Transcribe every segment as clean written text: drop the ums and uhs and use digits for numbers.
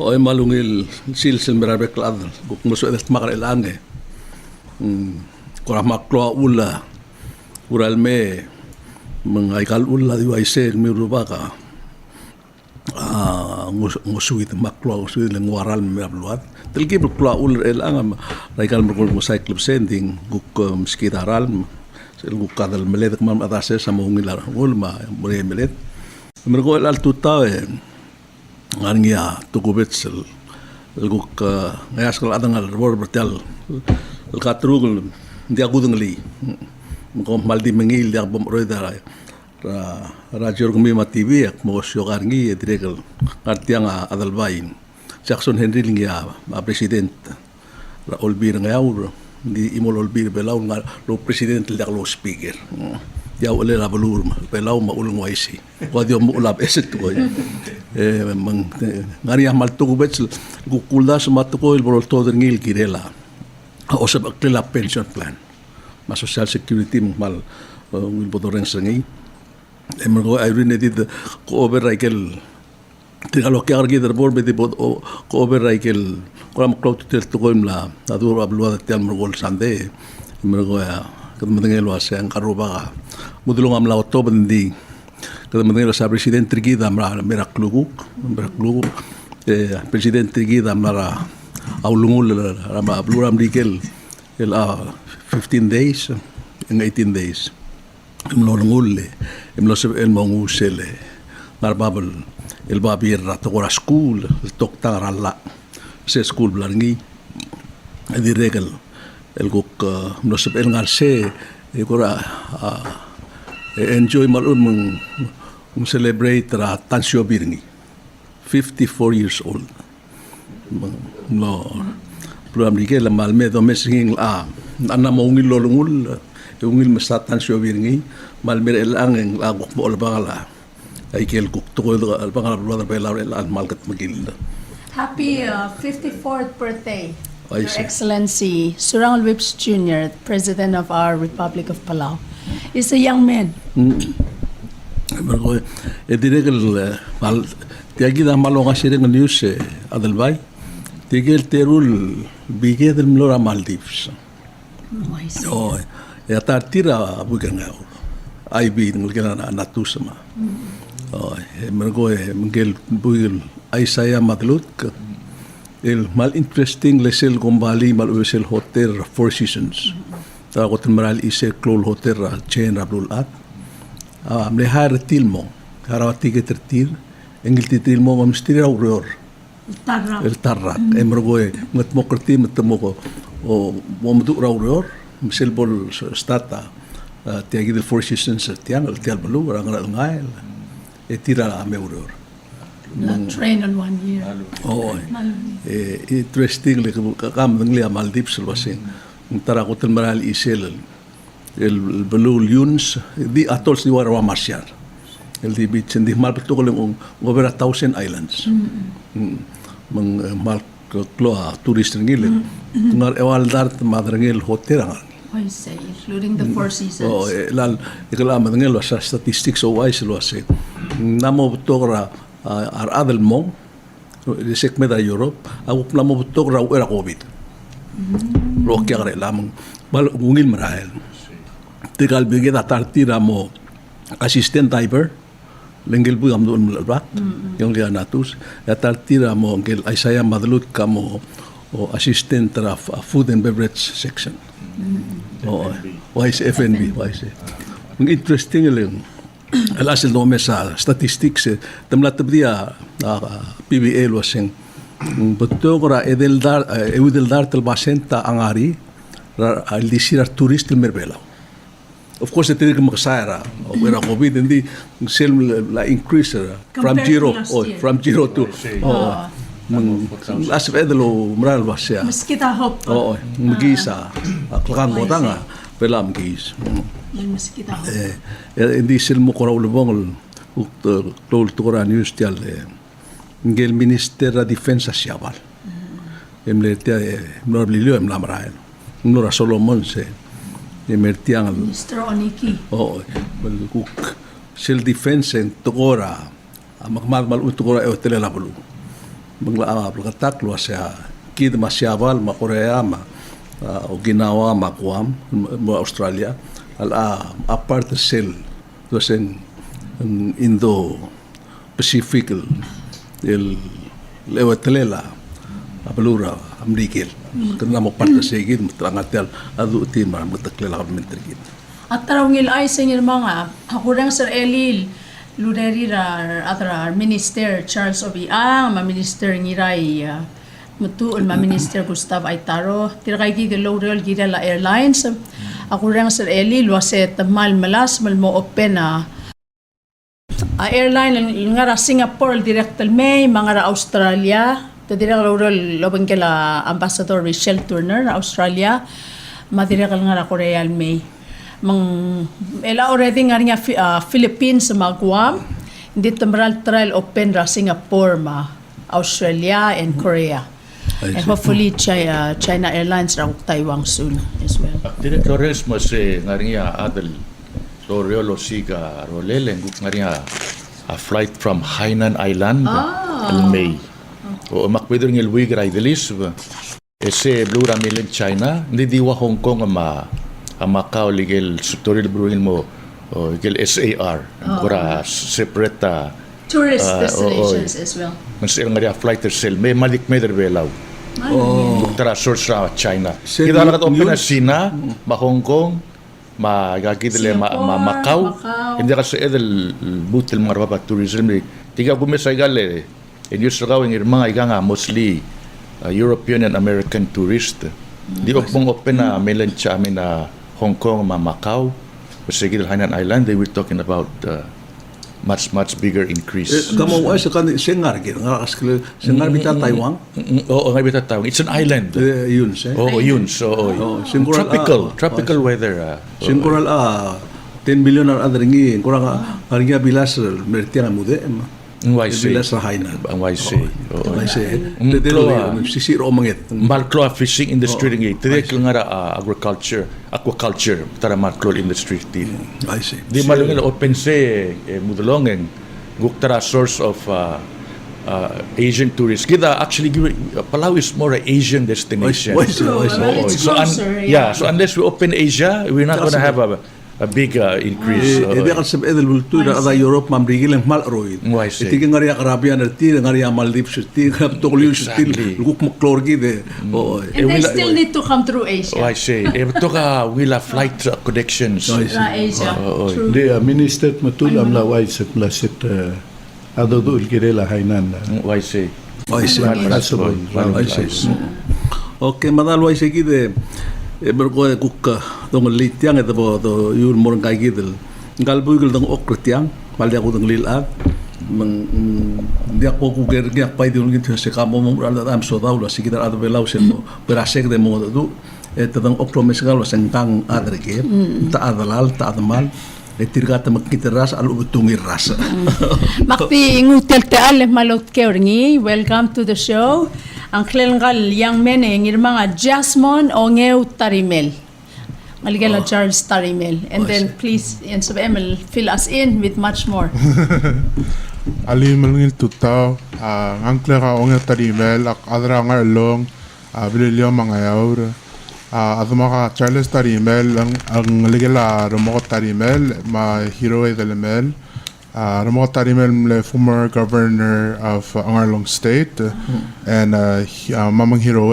O ay malungil silsil merabek ladal guk muso edet makar elange kura makloa ula ural me mengaikal ula diwaise mi rubaka ngusuit makloa ngusuit leng waral merabluat telgi berkloa ula elang raikal merkul musai club sending guk meskitaral sel guk kadal melet mam atase sama ungilar ulma mure melet merkul al tutau ngarngia tukubetsel guk ngayas kal adang al bor bertel el katrugul dia gudengli ko maldi mengil dia bom roida rajor gumi mativi ak mo syogarngi edregal artiang adalbain Jackson Henry lingia president la olbir ngaur di imol olbir belau lo president dia lo speaker ya ole la belur belau ma ulung waisi wa dio mo ulab eset ko mang ngari amal tukubetsel gukulda smatuko el borol todo ngil kirela o sa bakla pension plan ma social security mal wil bodoreng sengi emergo ayrin edit ko overraikel tigalo que argi der bor bedi bod ko overraikel ko am cloud tel to goimla adur abluada tel mergol sande emergo ya kadmengelo asang karuba mudulong am la otoben di kadmengelo sa president trigida amra mera kluguk president trigida amra aulungul rama bluram dikel el 15 days en 18 days imlolungul imloseb el mongusele narbabel el babir ratogora school el toktar alla se school blangi di regal el guk mloseb el ngarse ikora enjoy malun celebrate ra tansyo birngi 54 years old no program di kela malme do mesing anna mo ngil lolungul ungil masatan syo birngi malme elang ang agok mo albala ay kel guk to albala brother bela al malkat magil. Happy 54th birthday, Your Excellency Surang Whips Jr., President of our Republic of Palau. Is a young man. Ediregal mal tiagi da malonga sireng news adalbay tigel terul bige del mlora Maldives. Oh, ya tartira bukan ngau. IB ngulkena natusama. Oh, mergo mengel bugil ay saya madlut el mal interesting lesel gombali mal usel hotel Four Seasons. Ta ko tmral ise klol hotel chain rablul at. Mlehar tilmo harawati ke tertir engil tilmo mamstira uror el tarrak emrogoe ngatmokrti matmoko o momdu uror misel bol stata tiagi del Four Seasons tiang el tial balu rangal ngail etira ame uror Train on 1 year. Oh, interesting le kam ngli Maldives wasin tara ko tmral isel el Blue Lunes di atols di wara marsyal el di beach di mal betul ng over 1,000 islands mang mal kloa tourist ngil ngar ewal dart madrangel hotel I say, including the Four Seasons. oh lal ikala madrangel sa statistics o wise lo ase namo betul ar adel mo di sekme da Europe aku namo betul era covid lo kya lamang bal ungil marael tigal bigit atartira mo assistant diver lengel bu am dun lat yung dia natus atartira mo ngel ay saya madlut kamo o assistant tra food and beverage section wise FNB wise interesting lang alas el nome sa statistics tamlat dia PBA lo sing betul edel dar tel basenta angari al disir turist el merbela. Of course, ito yung makasara. Wala COVID, hindi sel la increase from zero to as edelo maral ba siya. Mas kita hope. Oo, magisa. Klakang ko tanga, pela magis. Mas kita hope. Hindi sel mo koraw lubong tol tukura news tial ngel Minister de Defensa siawal. Emle tia mlorlilio emlamrael. Nora Solomon se emertiang Mr. Oniki. Oh, kuk self defense en tokora makmal mal utokora e hotel la bulu. mangla pagkatak lo siya kid masyaval ma Korea ma Okinawa ma Guam ma Australia a part sel to sen Indo Pacific el lewatlela apalura amrikil kana mo parte segid matrangatel adu tin ma mataklela mentrigid At tarawngil ay sa ingir mga hakurang Sir Elil Luderi atra Minister Charles Obiang, ma-Minister Ngiray Mutuol, ma-Minister Gustav Aitaro, tirakay gigi L'Oreal gigi la Airlines. Hakurang Sir Elil waset mal malas mal mo open airline nga ra Singapore direktal May mga ra Australia. Tadira L'Oreal lobang kala Ambassador Michelle Turner na Australia, madirekal nga ra Korea May. Ela already nga nga Philippines ma Guam, hindi tamaral trial open ra Singapore ma Australia and Korea. And hopefully China Airlines ra Taiwan soon as well. Directores mas nga adal L'Oreal o siga rolelen nga a flight from Hainan Island al May. O makpwede ng ilwig ra idelis ese blura milen China, hindi diwa Hong Kong Macau legal tutorial bruin mo legal SAR kura separate Tourist destinations as well. Mas nga flight sel may malik may derbelaw tara source ra China Sen- kita lakat open na news- Sina ma Hong Kong ma gagidle ma Macau hindi kasi edel butil mga rababa tourism tiga gumesay gale and yus raw ng mga nga mostly European and American tourist di opong open na mainland China na Hong Kong, Macau, Pacific Hainan Island, they were talking about much bigger increase. kamo ay sa kan sengar gid nga askil sengar bita Taiwan Oo, nga bita tawag. It's an island. yun siya Oo, yun. So, singkural tropical weather. singkural 10 billion ar adringi kurang harga bilas mertiang mude YC. bilas ra Hainan Ang YC. ay siya Kloa. sisiro mangit Malklo fishing industry ringi. Tidek nga agriculture, aquaculture, tara malklo industry. ay siya Di malungin open say mudulongen guktara source of Asian tourists. Kita actually Palau is more an Asian destination. Why is it? It's closer, So unless we open Asia, we're not going to have a big increase. Edi kan sab edel bultu da ada Europe mambrigil ang mal roid. Why say? Iti ngari Caribbean ti ngari Maldives ti tokliu ti luguk maklorgi de. And they still need to come through Asia. I say, ito ka wila flight connections. Ra Asia. True. Det minister matul amla waiset mlasit adodul girela Hainan. Why say? Ay siya. Possible. Ay siya. Okay, madal way sige de berko kukka dong litiang ito po to yun mo kay gidel galbugel dong okretiang paldi ako dong lilat di ako kuger gyak pay dong gito sa kamo mo ala am so daw sige dar ado belaw sen mo perasek de mo do ito dong okromes gal sengkang adre ke ta adalal ta admal tirgata makiteras al ubutungir ras Makti ngutel te ale malot keorngi. Welcome to the show. Ang klengal yang mene ngir mga Chasmon, Ongeu, Tarimel. Maligala Charles Tarimel. And then please, and so Emil, fill us in with much more. Ali malungil tutaw ang klera onga Tarimel ak adra nga long bililyo mga yaur adma Charles Tarimel ang ligala romo Tarimel ma hero edelemel romo Tarimel le former governor of Angarlong State and mamang hero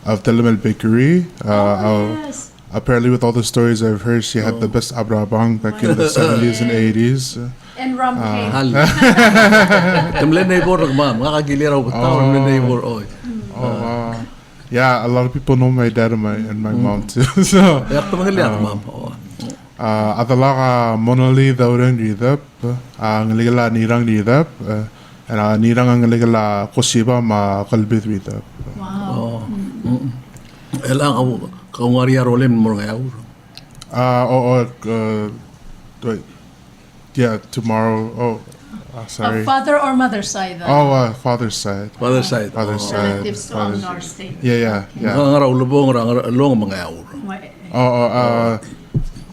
of Telemel Bakery Yes. apparently with all the stories I've heard she had the best abrabang back in the 70s and 80s. And rum cake. hal kamlen neighbor ma mga kagiliraw ko taw kamlen neighbor oy Yeah, a lot of people know my dad and my mom too. So, yak to mga liat ma'am adala monoli daurang ridap, ang ligala nirang ridap, and nirang ang ligala kosiba ma kalbit ridap. Wow. elang ka ngari rolem mo ngayaw Wait, yeah, tomorrow. Sorry. Father or mother side? Father's side. father side Father's side. Relatives to Angar State. Yeah. nga raw lubong ra long mga yaw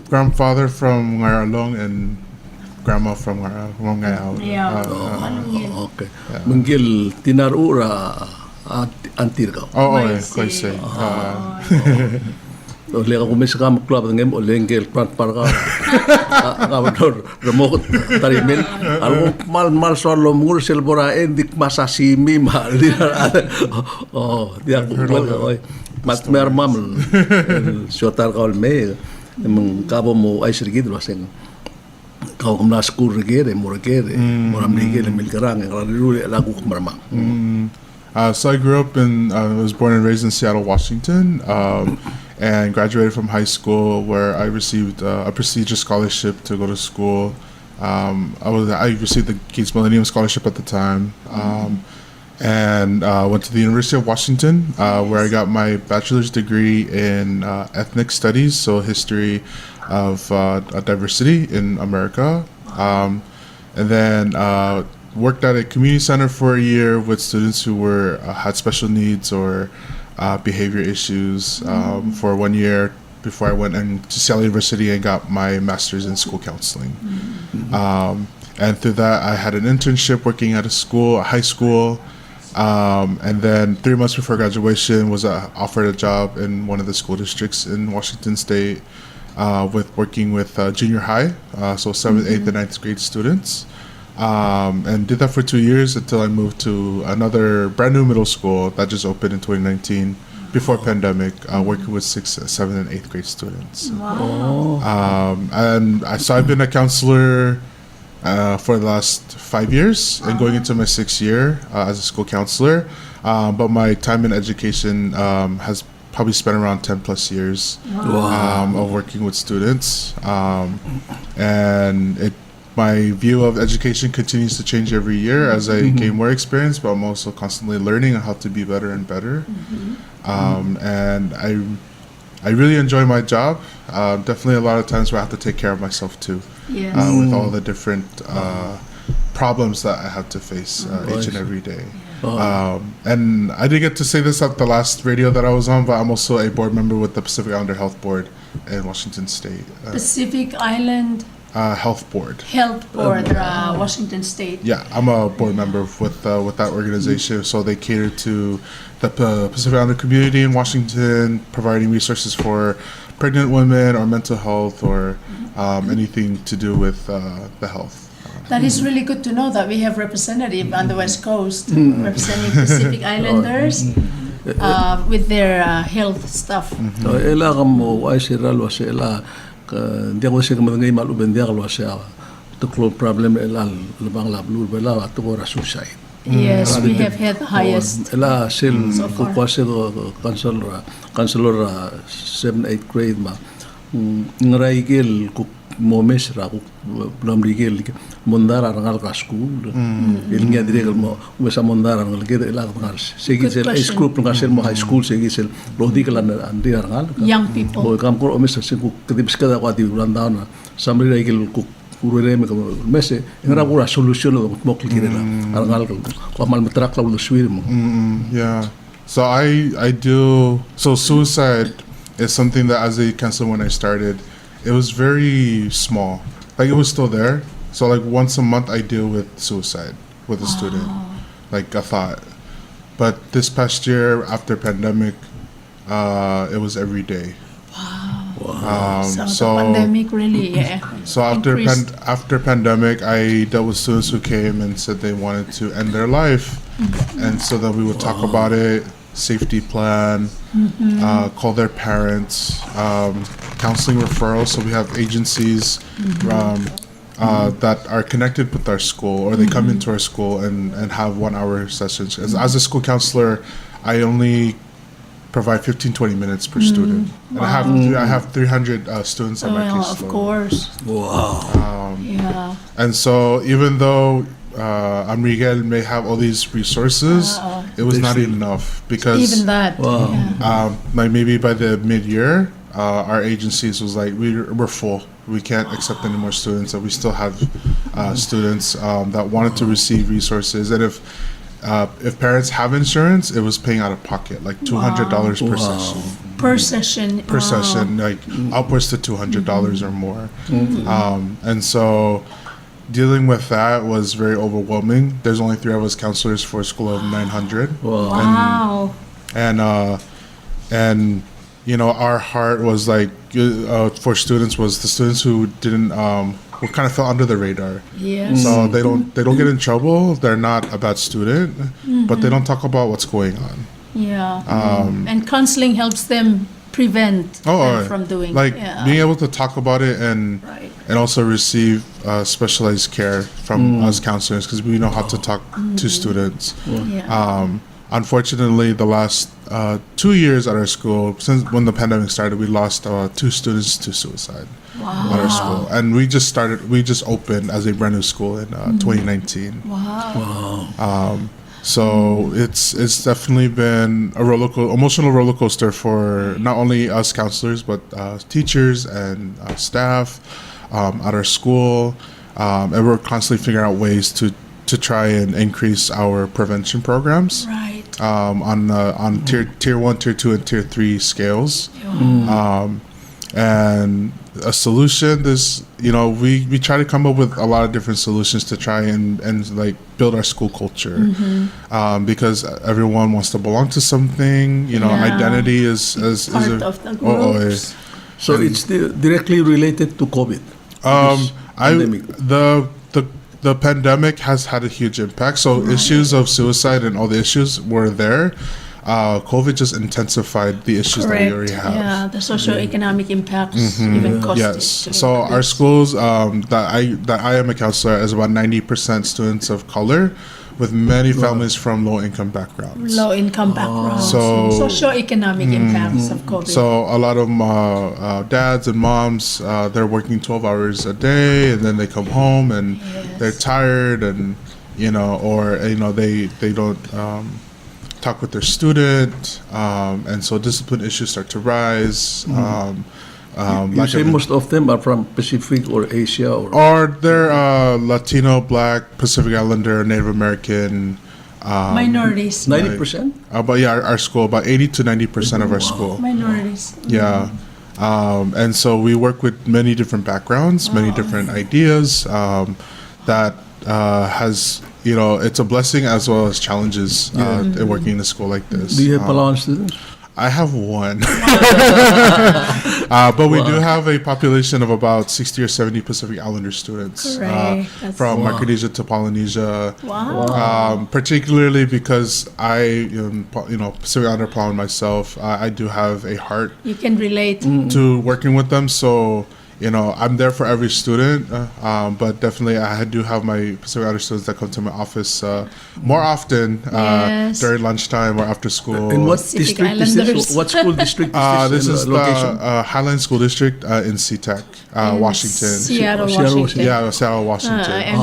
Grandfather from Ngaralong and grandma from Ongeu. Yeah. Okay. Menggil tinarura antir kau. Quite say. Oleh aku mesti kamu keluar dengan oleh enggel pran parka. Kamu dor remok tarimel. Aku mal soal lomur selbora endik masa simi mal dia. Dia aku mal mat mer mam. Sotar kau me. Emang kau mau air gitu lah seng. Kau kemana sekolah regere, moram regere milkerang. Kalau dulu lagu kemarmang. So I grew up was born and raised in Seattle, Washington, and graduated from high school where I received a prestigious scholarship to go to school. I received the Gates Millennium Scholarship at the time, and went to the University of Washington, where I got my bachelor's degree in ethnic studies, so history of diversity in America, and then worked at a community center for a year with students who had special needs or behavior issues for 1 year before I went to Seattle University and got my master's in school counseling. And through that, I had an internship working at a high school, and then 3 months before graduation was offered a job in one of the school districts in Washington State, working with junior high, so 7th, 8th, and 9th grade students. And did that for 2 years until I moved to another brand new middle school that just opened in 2019 before pandemic, working with 6th, 7th, and 8th grade students. So I've been a counselor for the last 5 years and going into my 6th year as a school counselor. But my time in education has probably spent around 10 plus years of working with students. And my view of education continues to change every year as I gain more experience, but I'm also constantly learning on how to be better and better. And I really enjoy my job. Definitely a lot of times where I have to take care of myself too, with all the different problems that I have to face each and every day. And I didn't get to say this at the last radio that I was on, but I'm also a board member with the Pacific Islander Health Board in Washington State. Pacific Island Health Board. Washington State. Yeah, I'm a board member with that organization. So they cater to the Pacific Islander community in Washington, providing resources for pregnant women or mental health or anything to do with the health. That is really good to know that we have representative on the West Coast representing Pacific Islanders with their health stuff. Ela kamu ay siral wa ela dia ko sing mga malu bendia kalwa siya to problem ela labang lablu bela to ko suicide. Yes, we have had the highest. Ela sil ko kwase do counselor 7 8 grade ma ngaray gel ko momes ra ko belum digel mondara rangal ka school ilnya dire mo umesa mondara rangal ke ela rangal segi sel school rangal sel mo high school segi sel lodi kala andi rangal Young people. o kam ko umesa sing ko kedibis kada ko di randana samri ra gel ko urere me ko mese ngara ko solution mo klikire la rangal ko mal metrak la lu swir mo. Yeah. So I do suicide is something that as a counselor when I started, it was very small. Like it was still there. So like once a month I deal with suicide with a student, like a thought. But this past year after pandemic, it was every day. So the pandemic really So after pandemic, I dealt with students who came and said they wanted to end their life, and so then we would talk about it, safety plan, call their parents, counseling referrals. So we have agencies that are connected with our school, or they come into our school and have 1 hour sessions. As a school counselor, I only provide 15-20 minutes per student, and I have 300 students on my caseload. Of course. Wow. And so even though Miguel may have all these resources, it was not enough because Even that. like maybe by the mid-year, our agencies was like we're full. We can't accept any more students, and we still have students that wanted to receive resources. And if parents have insurance, it was paying out of pocket, like $200 per session. Per session. Like upwards to $200 or more. And so dealing with that was very overwhelming. There's only 3 of us counselors for a school of 900. Wow. And you know, our heart was like for students was the students who didn't who kind of fell under the radar. Yes. So they don't get in trouble. They're not a bad student, but they don't talk about what's going on. Yeah. And counseling helps them prevent from doing being able to talk about it and also receive specialized care from us counselors, because we know how to talk to students. Unfortunately, the last 2 years at our school, since when the pandemic started, we lost 2 students to suicide at our school, and we just opened as a brand new school in 2019. So it's definitely been a emotional roller coaster for not only us counselors, but teachers and staff at our school, and we're constantly figuring out ways to try and increase our prevention programs on tier 1, tier 2, and tier 3 scales. And a solution, we try to come up with a lot of different solutions to try and like build our school culture, because everyone wants to belong to something. Identity is part of the group. So it's directly related to COVID. The pandemic has had a huge impact. So issues of suicide and all the issues were there. COVID just intensified the issues that we already have. Yeah, the socioeconomic impacts even caused Yes. So our schools that I am a counselor is about 90% students of color, with many families from low-income backgrounds. So socioeconomic impacts of COVID. So a lot of dads and moms, they're working 12 hours a day, and then they come home and they're tired, and they don't talk with their student, and so discipline issues start to rise. You say most of them are from Pacific or Asia, or they're Latino, Black, Pacific Islander, Native American, minorities. 90%. But yeah, our school, about 80 to 90% of our school. Minorities. Yeah. And so we work with many different backgrounds, many different ideas, that has, it's a blessing as well as challenges in working in a school like this. Do you have Palauan students? I have one. But we do have a population of about 60 or 70 Pacific Islander students from Micronesia to Polynesia. Particularly because I, Pacific Islander Palauan myself, I do have a heart. You can relate to working with them. So, I'm there for every student, but definitely I do have my Pacific Islander students that come to my office more often during lunchtime or after school. In what district is this? What school district is this? This is location? the Highline School District in SeaTac, Washington. Seattle, Washington. Yeah, Seattle, Washington.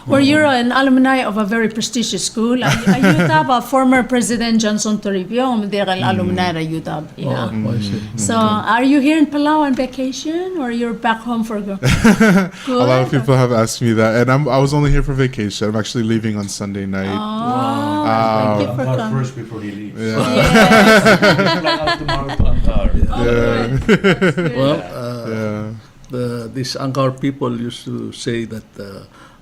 Well, you're an alumni of a very prestigious school. UTAB, former President Johnson Toribio, they're an alumni of UTAB. So, are you here in Palau on vacation, or you're back home for good? A lot of people have asked me that, and I was only here for vacation. I'm actually leaving on Sunday night. Thank you for coming. First before he leaves. These Ongeu people used to say that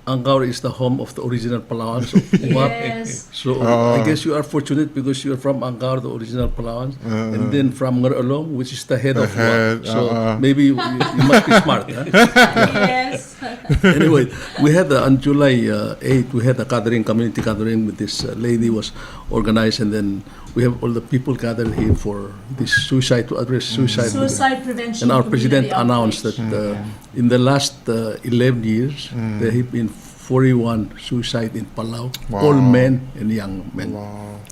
Ongeu is the home of the original Palauans of Uap. So I guess you are fortunate because you are from Ongeu, the original Palauans, and then from Ngarolong, which is the head of Uap. So maybe you must be smart. Huh? Yes. Anyway, we had on July 8th, we had a community gathering with this lady was organized, and then we have all the people gathered here for this to address suicide prevention. And our president announced that in the last 11 years, there have been 41 suicide in Palau, all men and young men.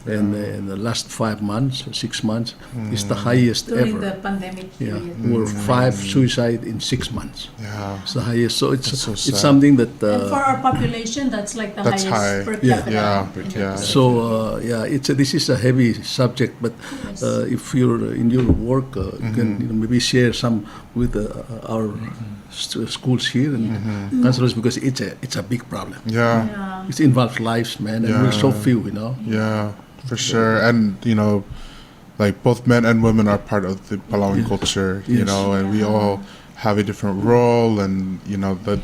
And in the last 5 months, 6 months, is the highest during ever. the pandemic period. There were 5 suicide in 6 months. It's the highest. So it's something that. And for our population, that's like the highest per capita. So this is a heavy subject, but if you're in your work, you can maybe share some with our schools here and counselors, because it's a big problem. It involves lives, man, and we're so few, Yeah, for sure. And like both men and women are part of the Palauan culture, and we all have a different role, and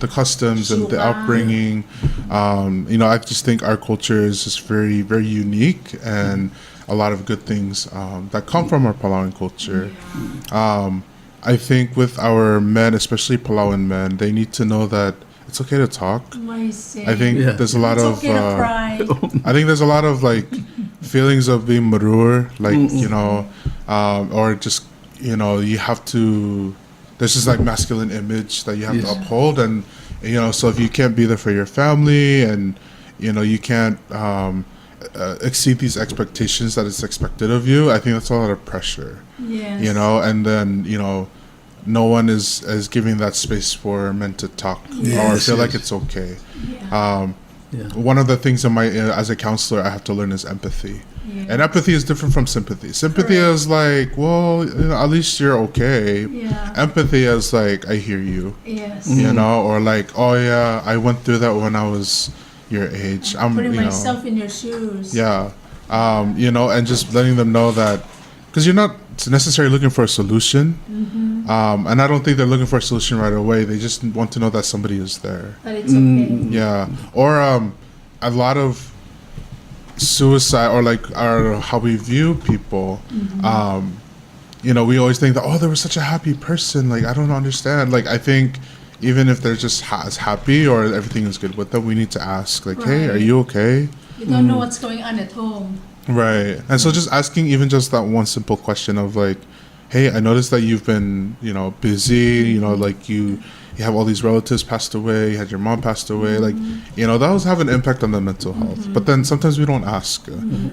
the customs and the upbringing. I just think our culture is just very, very unique, and a lot of good things that come from our Palauan culture. I think with our men, especially Palauan men, they need to know that it's okay to talk. I think there's a lot of I think there's a lot of like feelings of being marur, like or just you have to. There's this like masculine image that you have to uphold, and so if you can't be there for your family, and you can't exceed these expectations that is expected of you, I think that's a lot of pressure. And then no one is giving that space for men to talk or feel like it's okay. One of the things as a counselor I have to learn is empathy. And empathy is different from sympathy. Sympathy is like, well, at least you're okay. Empathy is like, I hear you. Or like, oh yeah, I went through that when I was your age. I'm putting myself in your shoes. And just letting them know that, because you're not necessarily looking for a solution. And I don't think they're looking for a solution right away. They just want to know that somebody is there. That it's okay. Or a lot of suicide, or like how we view people, we always think that, oh, they were such a happy person, like I don't understand. Like I think even if they're just as happy or everything is good with them, we need to ask like, hey, are you okay? You don't know what's going on at home, right? And so just asking even just that one simple question of like, hey, I noticed that you've been busy, like you have all these relatives passed away, you had your mom passed away, like that was have an impact on the mental health. But then sometimes we don't ask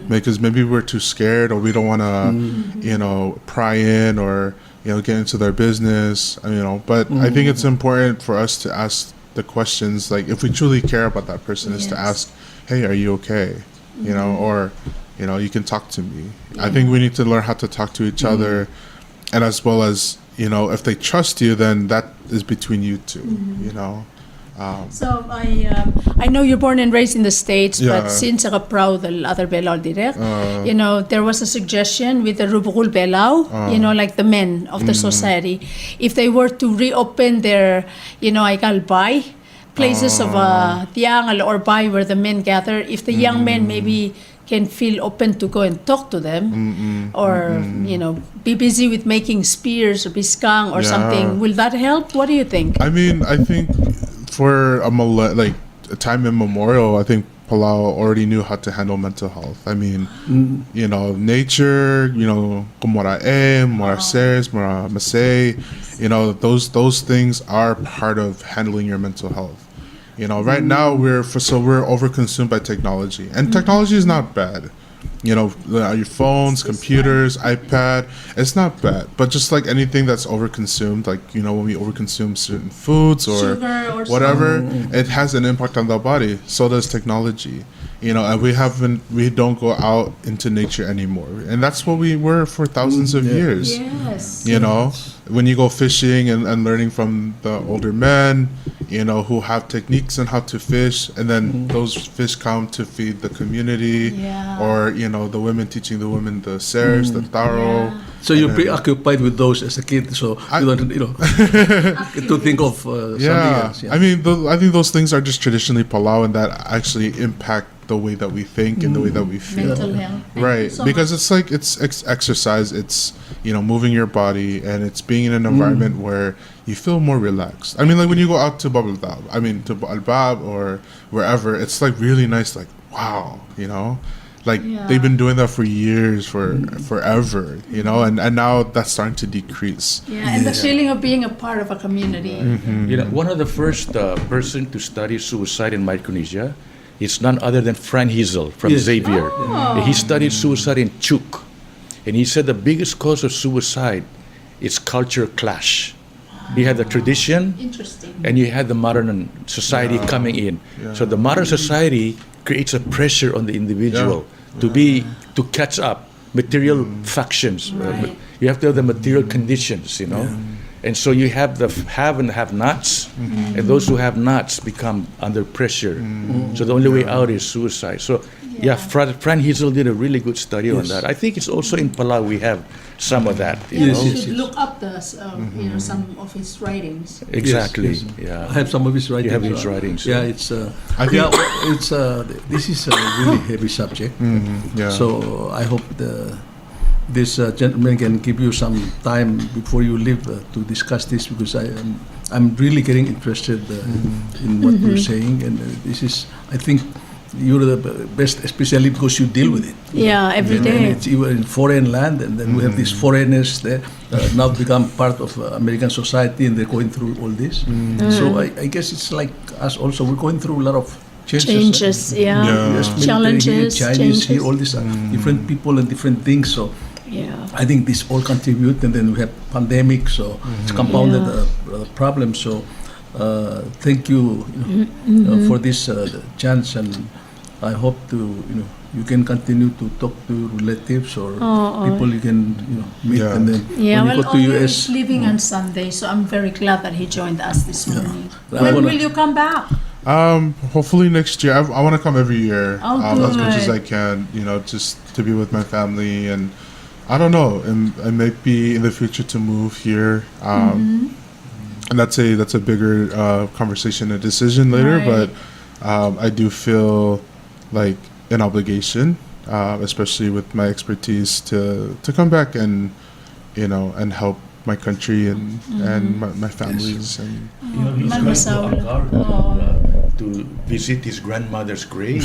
because maybe we're too scared, or we don't want to pry in, or get into their business, but I think it's important for us to ask the questions, like if we truly care about that person, is to ask, hey, are you okay? Or you can talk to me. I think we need to learn how to talk to each other, and as well as if they trust you, then that is between you two. So I know you're born and raised in the States, but since ako proud the other Palau direct, there was a suggestion with the Rubukul Palau, like the men of the society, if they were to reopen their, Aikalbay, places of Tiangal or Bay where the men gather, if the young men maybe can feel open to go and talk to them, or be busy with making spears or biskang or something, will that help? What do you think? I mean, I think for a time immemorial, I think Palau already knew how to handle mental health. I mean, nature, kumora mora ses, mora masay, those things are part of handling your mental health. Right now we're overconsumed by technology, and technology is not bad. Your phones, computers, iPad, it's not bad. But just like anything that's overconsumed, like when we overconsume certain foods or whatever, it has an impact on the body. So does technology. And we don't go out into nature anymore, and that's what we were for thousands of years. When you go fishing and learning from the older men, who have techniques on how to fish, and then those fish come to feed the community, or the women teaching the women the seres, the taro. So you're preoccupied with those as a kid, so you don't get to think of something else. I mean, I think those things are just traditionally Palau, and that actually impact the way that we think and the way that we feel. Mental health. Right, because it's like it's exercise, it's moving your body, and it's being in an environment where you feel more relaxed. I mean, like when you go out to to Albab or wherever, it's like really nice, like wow, they've been doing that for years, forever, and now that's starting to decrease. And the feeling of being a part of a community. One of the first person to study suicide in Micronesia, it's none other than Fran Hiesel from Xavier. He studied suicide in Chuk, and he said the biggest cause of suicide is culture clash. You had the tradition, and you had the modern society coming in. So the modern society creates a pressure on the individual to catch up material factions. You have to have the material conditions, and so you have the have and have-nots, and those who have nots become under pressure. So the only way out is suicide. So Yeah, Fran Hiesel did a really good study on Yes. that. I think it's also in Palau we have some of that. Yeah, Yes, we yes, should yes. look up the some of his writings. Exactly. Yes, yes. Yeah. I have some of his writings. have his writings, Yeah, yeah. it's I think- this is a really heavy subject. Yeah. So I hope this gentleman can give you some time before you leave to discuss this, because I'm really getting interested in what you're saying, and this is, I think, you're the best, especially because you deal with it. Yeah, every And day. it's even in foreign land, and then we have these foreigners there now become part of American society, and they're going through all this. So I guess it's like us also. We're going through a lot of changes. Yeah. Yeah. Yes, military here, Challenges, Chinese changes. here, all these different people and different things. So Yeah. I think this all contribute, and then we have pandemic, so it's compounded problem. So thank you, for this chance, and I hope to you can continue to talk to your relatives or people you can meet, Yeah. and then Yeah, when you well, go to Ongeu US. is leaving on Sunday, so I'm very glad that he joined us this morning. I'm When gonna- will you come back? Hopefully next year. I want to come every year, Oh, as much as good. I can. Just to be with my family, and I don't know, and maybe in the future to move here. And that's a bigger conversation, a decision later. Right. But I do feel like an obligation, especially with my expertise, to come back and and help my country and my families and. He's going to Masaw. Ankara to visit his grandmother's grave.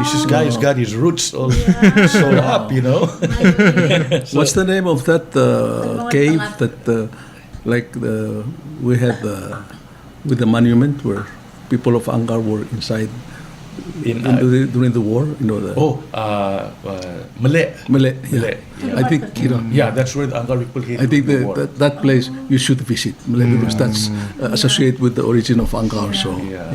This guy's got his roots all sewed up, What's the name of that cave Tangat. that we had with the monument where people of Angar were inside during the war? Malay. Malay. Malay, Yeah. I think Yeah, that's where the Angar people hid I think in the war. that place you should visit, Malay, because that's associated with the origin of Angar. So Yeah.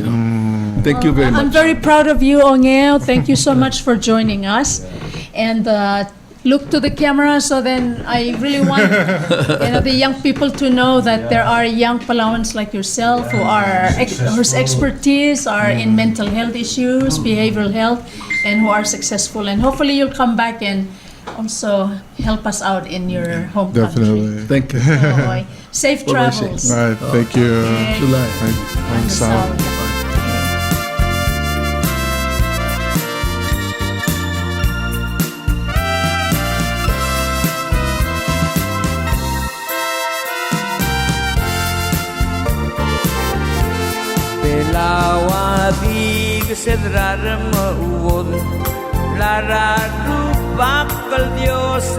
thank you very I'm much. very proud of you, Ongeu. Thank you so much for joining us. And look to the camera, so then I really want the young people to know that there are young Palauans like yourself whose expertise are in mental health issues, behavioral health, and who are successful. And hopefully you'll come back and also help us out in your home Definitely. Thank you. country. Safe Bye-bye, travels. All right. Thank you. July. Thanks, Sal. Palau big sedrar mauod lara rupak kal Dios